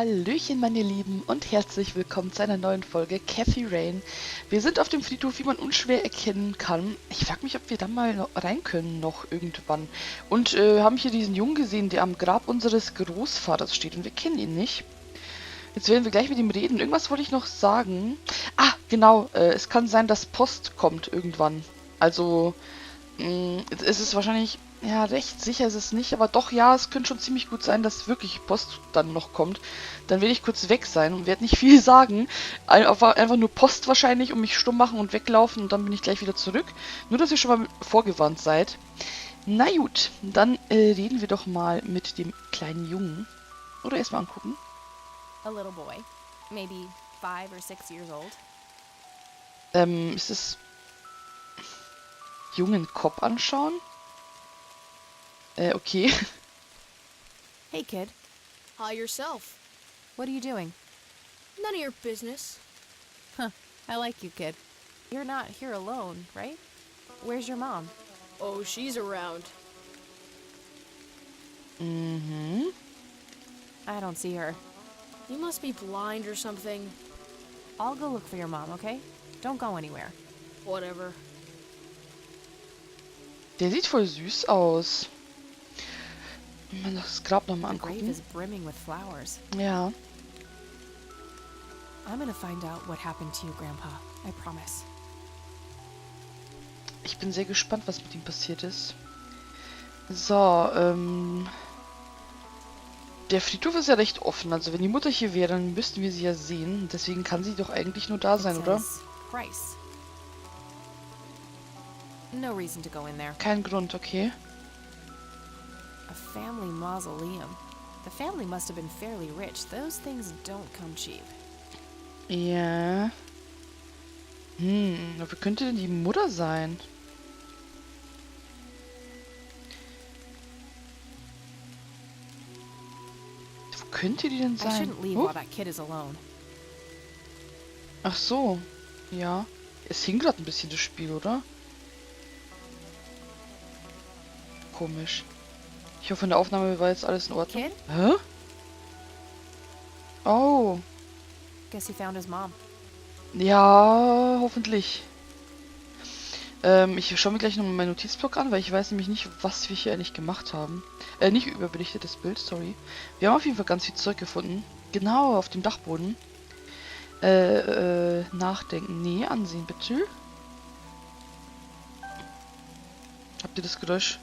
Hallöchen meine Lieben und herzlich willkommen zu einer neuen Folge Cathy Rain. Wir sind auf dem Friedhof, wie man unschwer erkennen kann. Ich frage mich, ob wir da mal rein können noch irgendwann. Und haben hier diesen Jungen gesehen, der am Grab unseres Großvaters steht und wir kennen ihn nicht. Jetzt werden wir gleich mit ihm reden. Irgendwas wollte ich noch sagen. Ah, genau, es kann sein, dass Post kommt irgendwann. Also, es ist wahrscheinlich... Ja, recht sicher ist es nicht, aber doch, ja, es könnte schon ziemlich gut sein, dass wirklich Post dann noch kommt. Dann werde ich kurz weg sein und werde nicht viel sagen. Einfach nur Post wahrscheinlich und mich stumm machen und weglaufen und dann bin ich gleich wieder zurück. Nur, dass ihr schon mal vorgewarnt seid. Na gut, dann reden wir doch mal mit dem kleinen Jungen. Oder erstmal angucken. A little boy, maybe 5 or 6 years old. Ist es... Jungen Kopf anschauen? Okay. Hey, kid. Hi yourself. What are you doing? None of your business. Huh. I like you, kid. You're not here alone, right? Where's your mom? Oh, she's around. Mhm. I don't see her. You must be blind or something. I'll go look for your mom, okay? Don't go anywhere. Whatever. Der sieht voll süß aus. Mal das Grab nochmal The grave angucken. is brimming with flowers. Ja. I'm gonna find out what happened to you, Grandpa. I promise. Ich bin sehr gespannt, was mit ihm passiert ist. So, der Friedhof ist ja recht offen. Also wenn die Mutter hier wäre, dann müssten wir sie ja sehen. Deswegen kann sie doch eigentlich nur da sein, It oder? says Price. No reason to go in there. Kein Grund, okay. A family mausoleum. The family must have been fairly rich. Those things don't come cheap. Ja. Wer könnte denn die Mutter sein? Wo könnte die denn I sein? shouldn't leave Oh. while that kid is alone. Ach so. Ja. Es hing gerade ein bisschen das Spiel, oder? Komisch. Ich hoffe, in der Aufnahme war jetzt alles in Ordnung. Kid? Hä? Oh. Guess he found his mom. Ja, hoffentlich. Ich schaue mir gleich nochmal meinen Notizblock an, weil ich weiß nämlich nicht, was wir hier eigentlich gemacht haben. Nicht überbelichtetes Bild, sorry. Wir haben auf jeden Fall ganz viel Zeug gefunden. Genau, auf dem Dachboden. Nachdenken. Nee, ansehen bitte. Habt ihr das Geräusch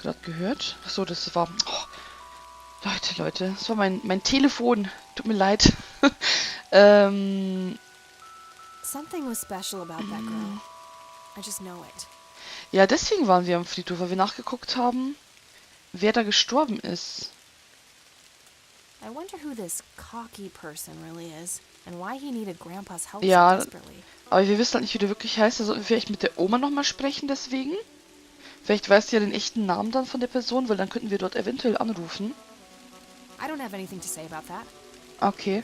gerade gehört? Achso, das war... Oh, Leute, das war mein Telefon. Tut mir leid. Something was special about that girl. I just know it. Ja, deswegen waren wir am Friedhof, weil wir nachgeguckt haben, wer da gestorben ist. I wonder who this cocky person really is and why he needed Grandpa's help Ja. so desperately. Aber wir wissen halt nicht, wie der wirklich heißt. Da sollten wir vielleicht mit der Oma nochmal sprechen deswegen. Vielleicht weiß sie ja den echten Namen dann von der Person, weil dann könnten wir dort eventuell anrufen. I don't have anything to say about that. Okay.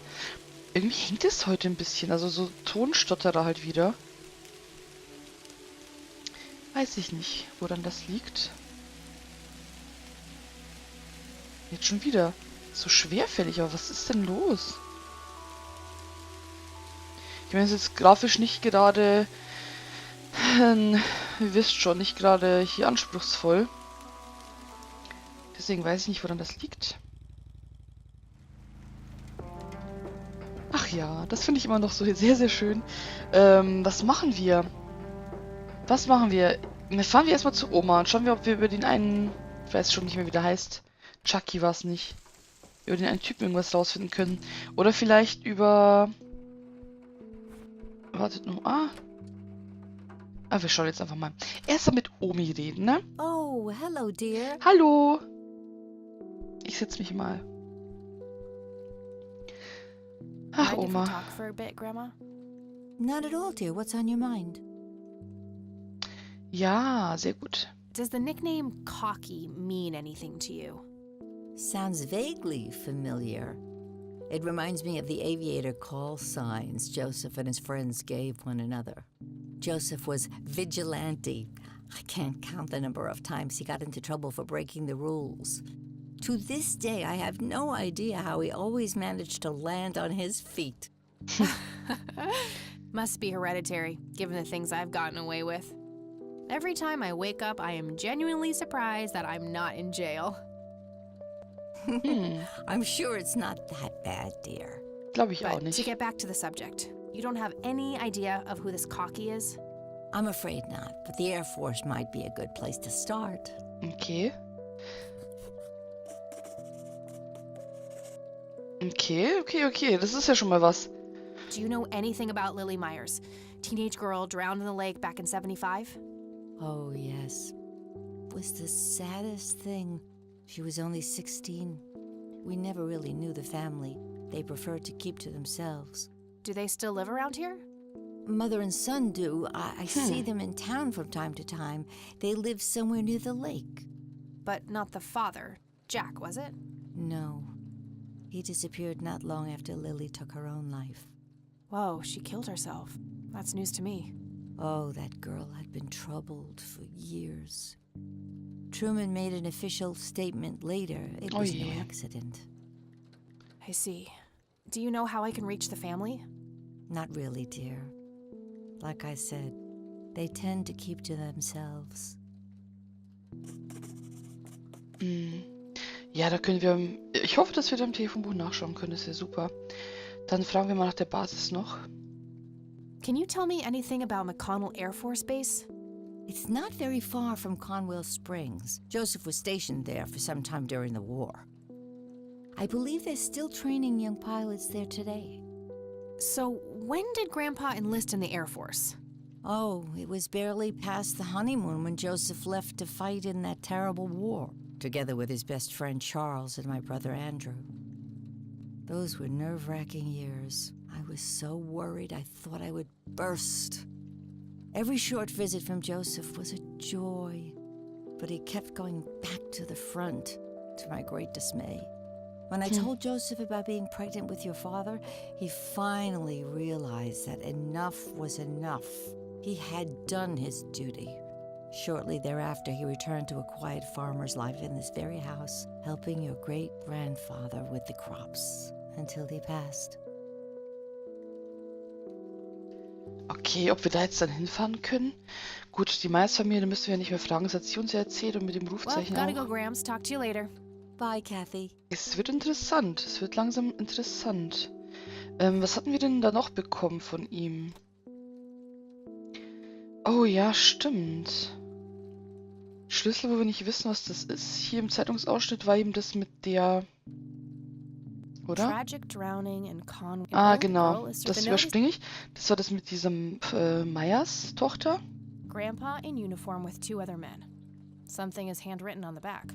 Irgendwie hängt es heute ein bisschen. Also so Tonstotterer halt wieder. Weiß ich nicht, woran das liegt. Jetzt schon wieder. So schwerfällig, aber was ist denn los? Ich meine, es ist jetzt grafisch nicht gerade... ihr wisst schon, nicht gerade hier anspruchsvoll. Deswegen weiß ich nicht, woran das liegt. Ach ja, das finde ich immer noch so sehr, sehr schön. Was machen wir? Was machen wir? Fahren wir erstmal zu Oma und schauen wir, ob wir über den einen... Ich weiß schon nicht mehr, wie der heißt. Chucky war es nicht. Über den einen Typen irgendwas rausfinden können. Oder vielleicht über... Wartet nur. Wir schauen jetzt einfach mal. Erst mal mit Omi reden, ne? Oh, hello, dear. Hallo! Ich setze mich mal. Ach, Mind if we Oma. talk for a bit, Grandma? Not at all, dear. What's on your mind? Ja, sehr gut. Does the nickname Cocky mean anything to you? Sounds vaguely familiar. It reminds me of the aviator call signs Joseph and his friends gave one another. Joseph was vigilante. I can't count the number of times he got into trouble for breaking the rules. To this day, I have no idea how he always managed to land on his feet. Must be hereditary, given the things I've gotten away with. Every time I wake up, I am genuinely surprised that I'm not in jail. I'm sure it's not that bad, dear. Glaube ich auch But to nicht. get back to the subject, you don't have any idea of who this cocky is? I'm afraid not, but the Air Force might be a good place to start. Okay. Okay. Das ist ja schon mal was. Do you know anything about Lily Myers? Teenage girl drowned in the lake back in 75? Oh, yes. Was the saddest thing. She was only 16. We never really knew the family. They preferred to keep to themselves. Do they still live around here? Mother and son do. I see them in town from time to time. They live somewhere near the lake. But not the father. Jack, was it? No. He disappeared not long after Lily took her own life. Whoa, she killed herself. That's news to me. Oh, that girl had been troubled for years. Truman made an official statement later. It was no accident. I see. Do you know how I can reach the family? Not really, dear. Like I said, they tend to keep to themselves. Ja, da können wir... Ich hoffe, dass wir da im Telefonbuch nachschauen können. Das ist ja super. Dann fragen wir mal nach der Basis noch. Can you tell me anything about McConnell Air Force Base? It's not very far from Conwell Springs. Joseph was stationed there for some time during the war. I believe they're still training young pilots there today. So, when did Grandpa enlist in the Air Force? Oh, it was barely past the honeymoon when Joseph left to fight in that terrible war, together with his best friend Charles and my brother Andrew. Those were nerve-wracking years. I was so worried I thought I would burst. Every short visit from Joseph was a joy, but he kept going back to the front, to my great dismay. When I told Joseph about being pregnant with your father, he finally realized that enough was enough. He had done his duty. Shortly thereafter, he returned to a quiet farmer's life in this very house, helping your great-grandfather with the crops, until he passed. Okay, ob wir da jetzt dann hinfahren können? Gut, die Myers-Familie, da müssen wir ja nicht mehr fragen. Das hat sie uns ja erzählt und mit dem Well, Rufzeichen gotta go, auch. Grams. Talk to you later. Bye, Kathy. Es wird interessant. Es wird langsam interessant. Was hatten wir denn da noch bekommen von ihm? Oh ja, stimmt. Schlüssel, wo wir nicht wissen, was das ist. Hier im Zeitungsausschnitt war eben das mit der... Oder? Tragic drowning in Conwell. Ah, genau. Das überspringe ich. Das war das mit diesem Myers Tochter. Grandpa in uniform with two other men. Something is handwritten on the back.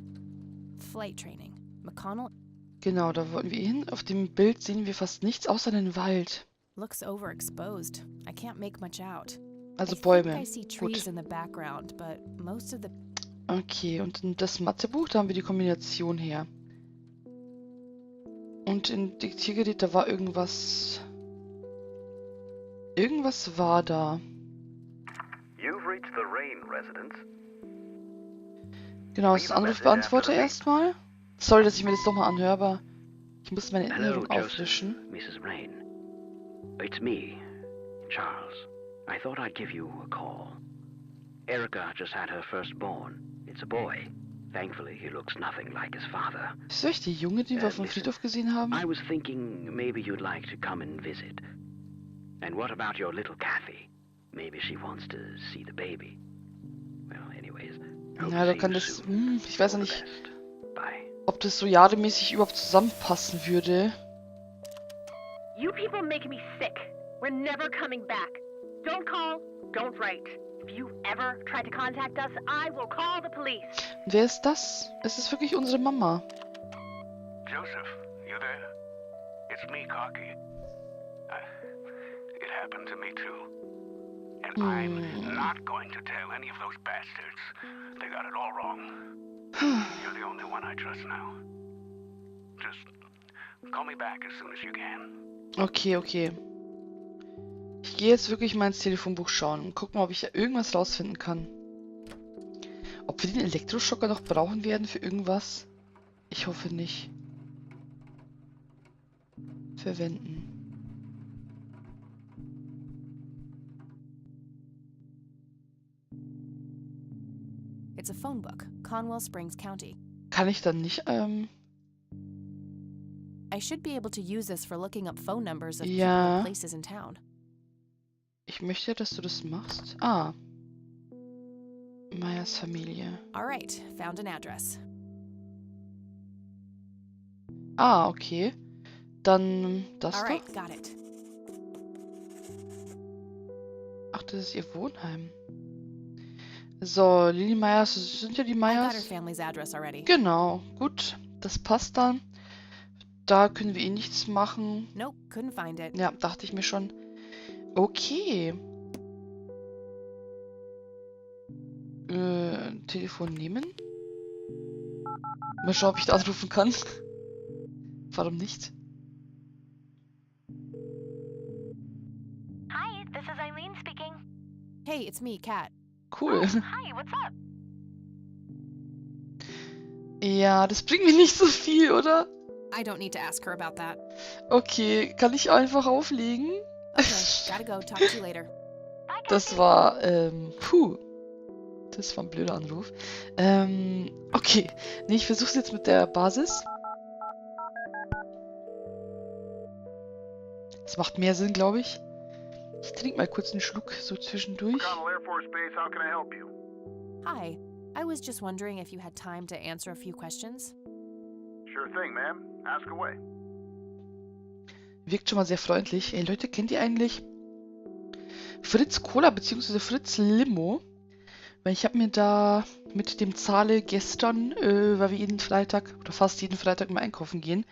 Flight training. McConnell Genau, da wollten wir hin. Auf dem Bild sehen wir fast nichts außer den Wald. looks overexposed. I can't make much out. Also I Bäume. think I see trees Gut. in the background, but most of the Okay, und in das Mathebuch, da haben wir die Kombination her. Und in Diktiergerät, da war irgendwas... Irgendwas war da. You've reached the Rain residence. Genau, das Anrufbeantworter erstmal. Sorry, dass ich mir das nochmal anhöre, aber ich muss meine Hello, Erinnerung Joseph, auffrischen. Mrs. Rain. It's me, Charles. I thought I'd give you a call. Erica just had her firstborn. It's a boy. Thankfully, he looks nothing like his father. Ist das der Junge, den wir auf dem listen, Friedhof gesehen haben? I was thinking maybe you'd like to come and visit. And what about your little Kathy? Maybe she wants to see the baby. Well, anyways. hope Ja, to da see kann you das... soon. ich weiß ja All the nicht, best. Bye. ob das so jahremäßig überhaupt zusammenpassen würde. You people make me sick. We're never coming back. Don't call, don't write. If you ever try to contact us, I will call the police. Und wer ist das? Es ist wirklich unsere Mama. Joseph, you there? It's me, Cocky. It happened to me too. And I'm not going to tell any of those bastards. They got it all wrong. You're the only one I trust now. Just call me back as soon as you can. Okay. Ich gehe jetzt wirklich mal ins Telefonbuch schauen und gucken, ob ich da irgendwas rausfinden kann. Ob wir den Elektroschocker noch brauchen werden für irgendwas? Ich hoffe nicht. Verwenden. It's a phone book, Conwell Springs County. Kann ich dann nicht, I should be able to use this for looking up phone numbers of people Ja. and places in town. Ich möchte, dass du das machst. Ah. Meyers Familie. All right, found an address. Ah, okay. Dann das All doch. right, got it. Ach, das ist ihr Wohnheim. So, Lily Meyers, das sind ja die I got her Meyers. family's address already. Genau, gut. Das passt dann. Da können wir eh nichts machen. Nope, couldn't find it. Ja, dachte ich mir schon. Okay. Telefon nehmen. Mal schauen, ob ich da anrufen kann. Warum nicht? Hi, this is Eileen speaking. Hey, it's me, Kat. Cool. Hi, what's up? Ja, das bringt mir nicht so viel, oder? I don't need to ask her about that. Okay, kann ich einfach auflegen? Okay, gotta go. Talk to you later. Bye, Das war, puh. Das war ein blöder Anruf. Okay. Nee, ich versuch's jetzt mit der Basis. Das macht mehr Sinn, glaube ich. Ich trinke mal kurz einen Schluck so zwischendurch. McConnell Air Force Base, how can I help you? Hi. I was just wondering if you had time to answer a few questions. Sure thing, ma'am. Ask away. Wirkt schon mal sehr freundlich. Ey, Leute, kennt ihr eigentlich Fritz Cola bzw. Fritz Limo? Weil ich habe mir da mit dem Zahle gestern, weil wir jeden Freitag oder fast jeden Freitag mal einkaufen gehen,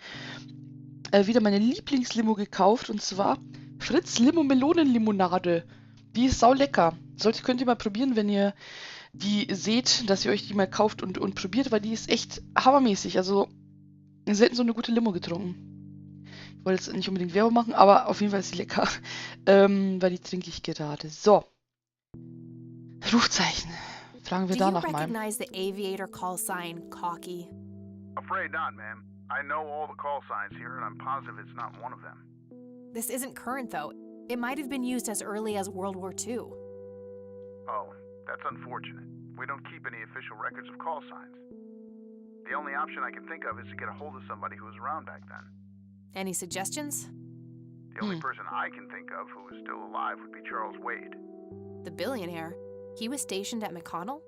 wieder meine Lieblingslimo gekauft. Und zwar Fritz Limo Melonenlimonade. Die ist sau lecker. Könnt ihr mal probieren, wenn ihr die seht, dass ihr euch die mal kauft und probiert, weil die ist echt hammermäßig. Also selten so eine gute Limo getrunken. Ich wollte jetzt nicht unbedingt Werbung machen, aber auf jeden Fall ist sie lecker. Weil die trinke ich gerade. So. Rufzeichen. Fragen wir Do you danach mal. recognize the aviator call sign, Cocky? Afraid not, ma'am. I know all the call signs here, and I'm positive it's not one of them. This isn't current, though. It might have been used as early as World War II. Oh, that's unfortunate. We don't keep any official records of call signs. The only option I can think of is to get a hold of somebody who was around back then. Any suggestions? The only person I can think of who is still alive would be Charles Wade. The billionaire. He was stationed at McConnell?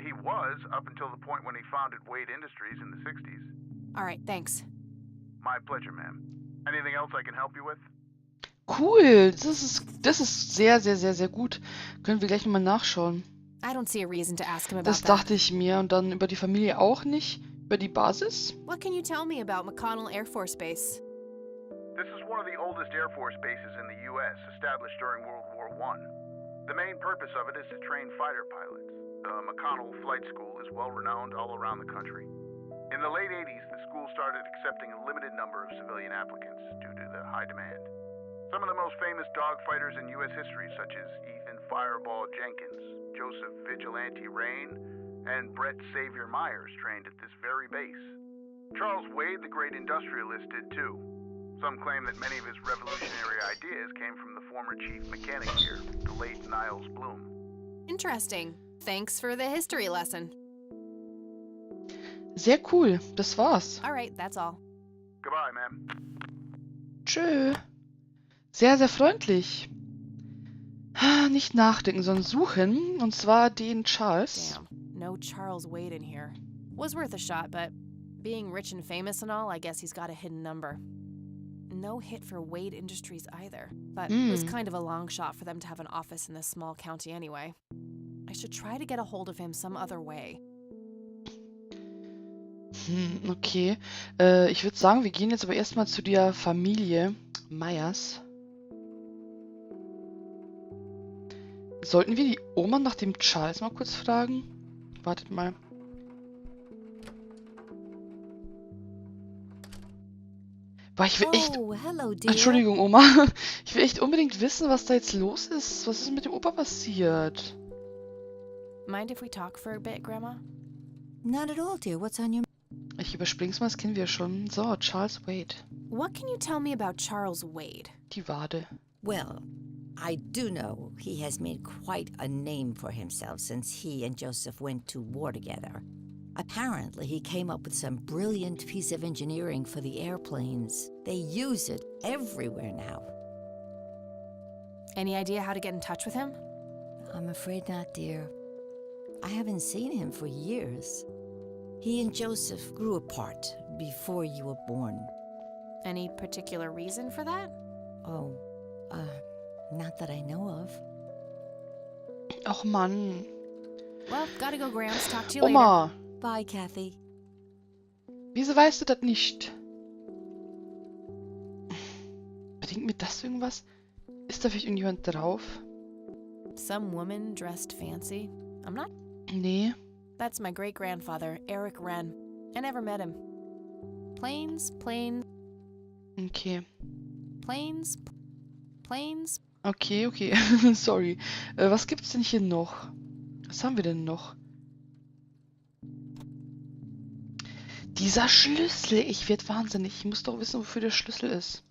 He was, up until the point when he founded Wade Industries in the 60s. All right, thanks. My pleasure, ma'am. Anything else I can help you with? Cool. Das ist sehr, sehr, sehr, sehr gut. Können wir gleich nochmal nachschauen. I don't see a reason to ask him about Das that. dachte ich mir. Und dann über die Familie auch nicht. Über die Basis. What can you tell me about McConnell Air Force Base? This is one of the oldest Air Force bases in the U.S., established during World War I. The main purpose of it is to train fighter pilots. The McConnell Flight School is well renowned all around the country. In the late 80s, the school started accepting a limited number of civilian applicants due to the high demand. Some of the most famous dogfighters in U.S. history, such as Ethan Fireball Jenkins, Joseph Vigilante Rain, and Brett Savior Myers, trained at this very base. Charles Wade, the great industrialist, did too. Some claim that many of his revolutionary ideas came from the former chief mechanic here, the late Niles Bloom. Interesting. Thanks for the history lesson. Sehr cool. Das war's. All right, that's all. Goodbye, ma'am. Tschö. Sehr, sehr freundlich. Nicht nachdenken, sondern suchen. Und zwar den Charles. Damn, no Charles Wade in here. Was worth a shot, but being rich and famous and all, I guess he's got a hidden number. No hit for Wade Industries either, but it was kind of a long shot for them to have an office in this small county anyway. I should try to get a hold of him some other way. Okay. Ich würde sagen, wir gehen jetzt aber erstmal zu der Familie Meyers. Sollten wir die Oma nach dem Charles mal kurz fragen? Wartet mal. Boah, ich will echt... Oh, hello, dear. Entschuldigung, Oma. Ich will echt unbedingt wissen, was da jetzt los ist. Was ist mit dem Opa passiert? Mind if we talk for a bit, Grandma? Not at all, dear. What's on your... Ich überspring's mal, das kennen wir schon. So, Charles Wade. What can you tell me about Charles Wade? Die Wade. Well, I do know he has made quite a name for himself since he and Joseph went to war together. Apparently, he came up with some brilliant piece of engineering for the airplanes. They use it everywhere now. Any idea how to get in touch with him? I'm afraid not, dear. I haven't seen him for years. He and Joseph grew apart before you were born. Any particular reason for that? Oh, not that I know of. Och Mann. Well, gotta go, Grams. Talk to you later. Oma, Bye, Kathy. wieso weißt du das nicht? Bringt mir das irgendwas? Ist da vielleicht irgendjemand drauf? Some woman dressed fancy. I'm not. Nee. That's my great-grandfather, Eric Wren. I never met him. Planes. Okay. Planes. Okay. Sorry. Was gibt's denn hier noch? Was haben wir denn noch? Dieser Schlüssel. Ich werd wahnsinnig. Ich muss doch wissen, wofür der Schlüssel ist.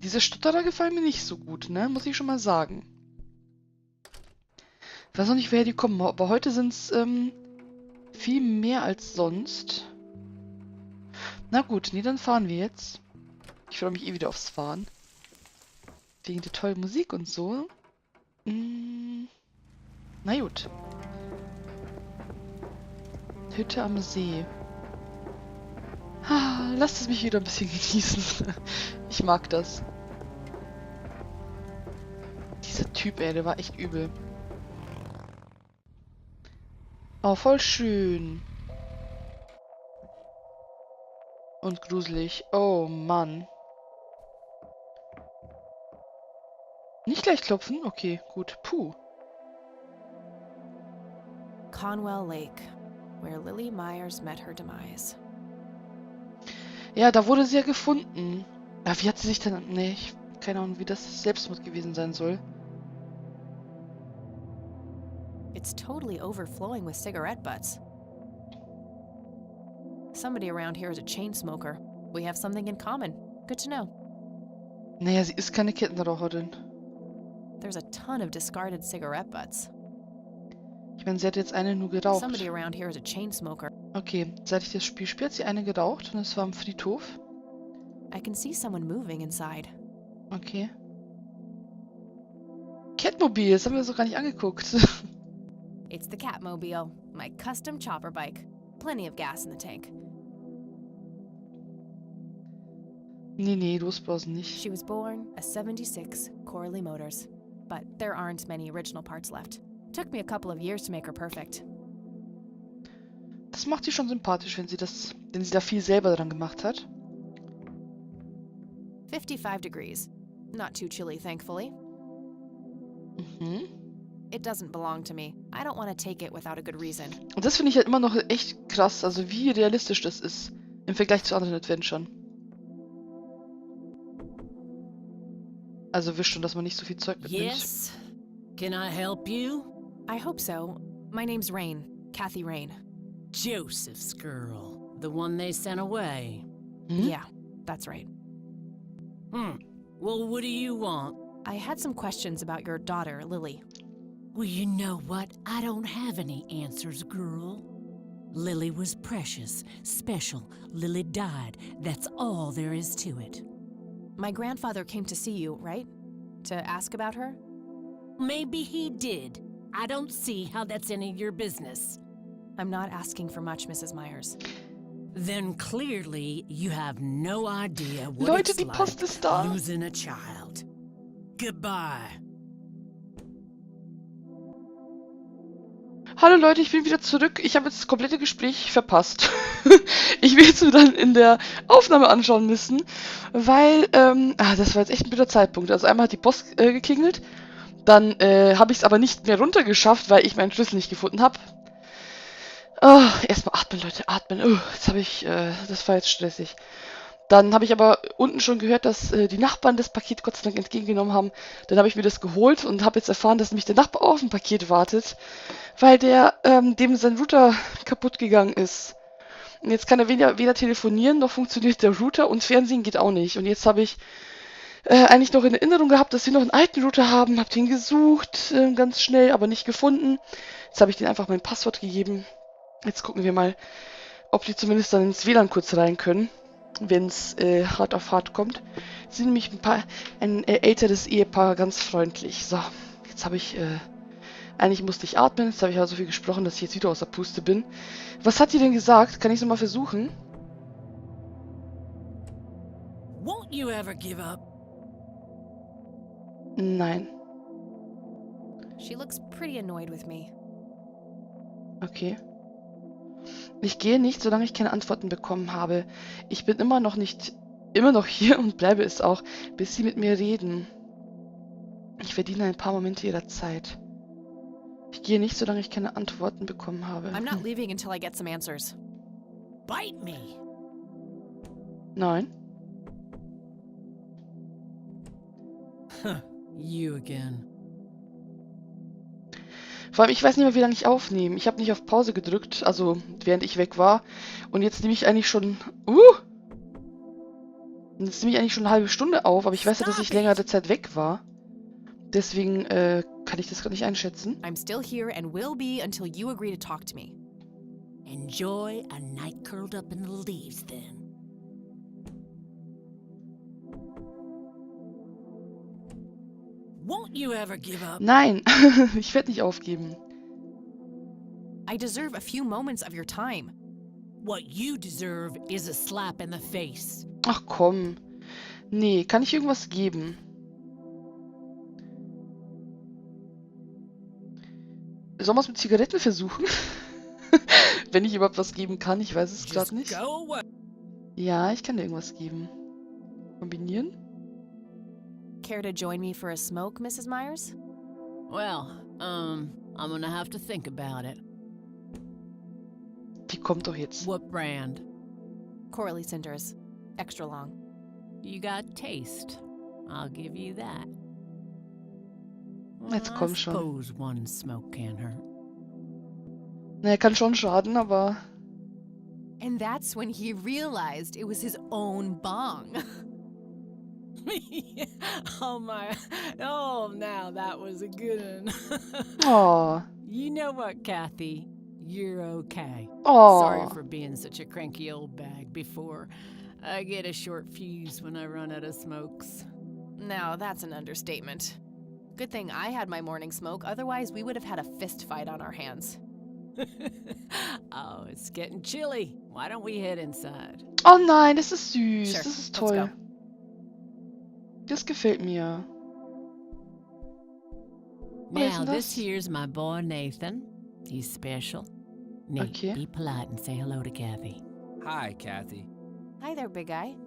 Diese Stotterer gefallen mir nicht so gut, ne? Muss ich schon mal sagen. Ich weiß noch nicht, woher die kommen, aber heute sind es viel mehr als sonst. Na gut, nee, dann fahren wir jetzt. Ich freue mich eh wieder aufs Fahren. Wegen der tollen Musik und so. Na gut. Hütte am See. Lasst es mich wieder ein bisschen genießen. Ich mag das. Dieser Typ, ey, der war echt übel. Oh, voll schön. Und gruselig. Oh, Mann. Nicht gleich klopfen? Okay, gut. Puh. Conwell Lake, where Lily Myers met her demise. Ja, da wurde sie ja gefunden. Aber wie hat sie sich denn... Nee, keine Ahnung, wie das Selbstmord gewesen sein soll. It's totally overflowing with cigarette butts. Somebody around here is a chain smoker. We have something in common. Good to know. Naja, sie ist keine Kettenraucherin. There's a ton of discarded cigarette butts. Ich meine, sie hat jetzt eine nur geraucht. Somebody around here is a chain smoker. Okay, seit ich das Spiel spiele, hat sie eine geraucht und es war am Friedhof. I can see someone moving inside. Okay. Catmobil, das haben wir so gar nicht angeguckt. It's the Catmobile, my custom chopper bike. Plenty of gas in the tank. Nee, los bloß nicht. She was born a 76 Corley Motors, but there aren't many original parts left. Took me a couple of years to make her perfect. Das macht sie schon sympathisch, wenn sie da viel selber dran gemacht hat. 55 degrees. Not too chilly, thankfully. Mhm. It doesn't belong to me. I don't want to take it without a good reason. Und das finde ich halt immer noch echt krass, also wie realistisch das ist im Vergleich zu anderen Adventuren. Also wisst schon, dass man nicht so viel Zeug mitnimmt. Yes? Can I help you? I hope so. My name's Rain. Kathy Rain. Joseph's girl. The one they sent away. Hm? Yeah, that's right. Well, what do you want? I had some questions about your daughter, Lily. Well, you know what? I don't have any answers, girl. Lily was precious, special. Lily died. That's all there is to it. My grandfather came to see you, right? To ask about her? Maybe he did. I don't see how that's any of your business. I'm not asking for much, Mrs. Myers. Then clearly you have no idea what Leute, it's die Post ist da. like losing a child. Goodbye. Hallo Leute, ich bin wieder zurück. Ich habe jetzt das komplette Gespräch verpasst. Ich will es mir dann in der Aufnahme anschauen müssen, weil, das war jetzt echt ein blöder Zeitpunkt. Also einmal hat die Post geklingelt, dann habe ich es aber nicht mehr runtergeschafft, weil ich meinen Schlüssel nicht gefunden habe. Oh, erstmal atmen, Leute, atmen. Oh, jetzt habe ich, das war jetzt stressig. Dann habe ich aber unten schon gehört, dass die Nachbarn das Paket Gott sei Dank entgegengenommen haben. Dann habe ich mir das geholt und habe jetzt erfahren, dass nämlich der Nachbar auf ein Paket wartet, weil der dem sein Router kaputt gegangen ist. Und jetzt kann er weder telefonieren, noch funktioniert der Router und Fernsehen geht auch nicht. Und jetzt habe ich eigentlich noch in Erinnerung gehabt, dass wir noch einen alten Router haben. Hab den gesucht, ganz schnell, aber nicht gefunden. Jetzt habe ich denen einfach mein Passwort gegeben. Jetzt gucken wir mal, ob die zumindest dann ins WLAN kurz rein können, wenn es hart auf hart kommt. Sie sind nämlich ein älteres Ehepaar, ganz freundlich. So, jetzt habe ich, eigentlich musste ich atmen, jetzt habe ich aber so viel gesprochen, dass ich jetzt wieder aus der Puste bin. Was hat die denn gesagt? Kann ich es nochmal versuchen? Won't you ever give up? Nein. She looks pretty annoyed with me. Okay. Ich gehe nicht, solange ich keine Antworten bekommen habe. Ich bin immer noch hier und bleibe es auch, bis sie mit mir reden. Ich verdiene ein paar Momente ihrer Zeit. Ich gehe nicht, solange ich keine Antworten bekommen habe. I'm not leaving until I get some answers. Bite me. Nein. You again. Vor allem, ich weiß nicht mehr, wie lange ich aufnehme. Ich habe nicht auf Pause gedrückt, also während ich weg war. Und jetzt nehme ich eigentlich schon... Jetzt nehme ich eigentlich schon eine halbe Stunde auf, aber ich weiß ja, dass ich längere Zeit weg war. Deswegen kann ich das gerade nicht einschätzen. I'm still here and will be until you agree to talk to me. Enjoy a night curled up in the leaves, then. Won't you ever give up? Nein, ich werde nicht aufgeben. I deserve a few moments of your time. What you deserve is a slap in the face. Ach komm. Nee, kann ich irgendwas geben? Sollen wir es mit Zigaretten versuchen? Wenn ich überhaupt was geben kann, ich weiß es gerade nicht. Ja, ich kann dir irgendwas geben. Kombinieren? Care to join me for a smoke, Mrs. Myers? Well, I'm gonna have to think about it. Die kommt doch jetzt. What brand? Coralie Cinders. Extra long. You got taste. I'll give you that. Jetzt komm schon. I suppose one smoke can't hurt. Naja, kann schon schaden, aber... And that's when he realized it was his own bong. Oh my, oh now that was a good one. Oh. You know what, Kathy? You're okay. Oh. Sorry for being such a cranky old bag before. I get a short fuse when I run out of smokes. Now that's an understatement. Good thing I had my morning smoke, otherwise we would have had a fist fight on our hands. Oh, it's getting chilly. Why don't we head inside? Oh nein, das ist süß. Sure, Das ist let's toll. go. Das gefällt mir. Now, das? this here's my boy Nathan. He's special. Nate, Okay. be polite and say hello to Kathy. Hi, Kathy. Hi there, big guy.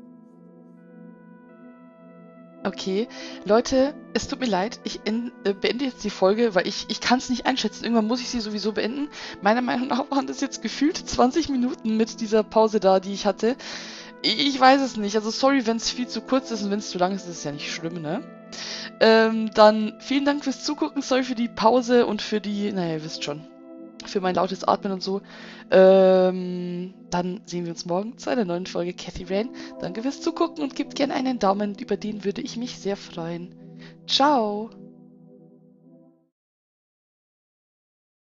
Okay, Leute, es tut mir leid, ich beende jetzt die Folge, weil ich kann es nicht einschätzen. Irgendwann muss ich sie sowieso beenden. Meiner Meinung nach waren das jetzt gefühlt 20 Minuten mit dieser Pause da, die ich hatte. Ich weiß es nicht. Also sorry, wenn es viel zu kurz ist und wenn es zu lang ist, ist es ja nicht schlimm, ne? Dann vielen Dank fürs Zugucken, sorry für die Pause und für die, naja, ihr wisst schon, für mein lautes Atmen und so. Dann sehen wir uns morgen zu einer neuen Folge Cathy Rain. Danke fürs Zugucken und gebt gerne einen Daumen, über den würde ich mich sehr freuen. Ciao!